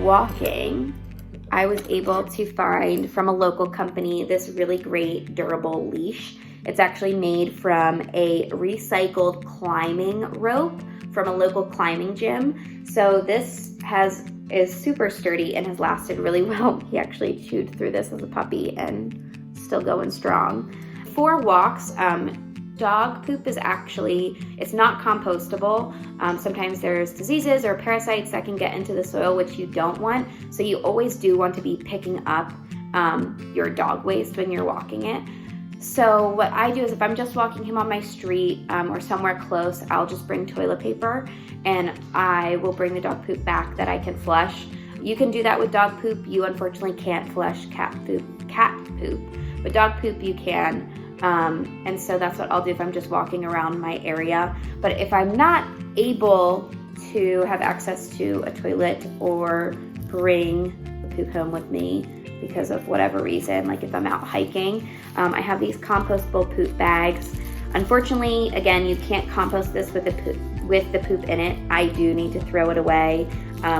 walking, I was able to find from a local company this really great durable leash. It's actually made from a recycled climbing rope from a local climbing gym. So this is super sturdy and has lasted really well. He actually chewed through this as a puppy and still going strong. For walks, dog poop is it's not compostable. Sometimes there's diseases or parasites that can get into the soil, which you don't want. So you always do want to be picking up your dog waste when you're walking it. So what I do is if I'm just walking him on my street or somewhere close, I'll just bring toilet paper and I will bring the dog poop back that I can flush. You can do that with dog poop. You unfortunately can't flush cat poop, but dog poop you can. And so that's what I'll do if I'm just walking around my area. But if I'm not able to have access to a toilet or bring the poop home with me because of whatever reason, like if I'm out hiking, I have these compostable poop bags. Unfortunately, again, you can't compost this with the poop in it. I do need to throw it away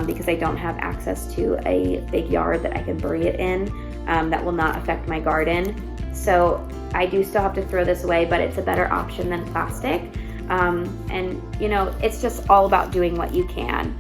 because I don't have access to a big yard that I can bury it in that will not affect my garden. So I do still have to throw this away, but it's a better option than plastic. And you know, it's just all about doing what you can.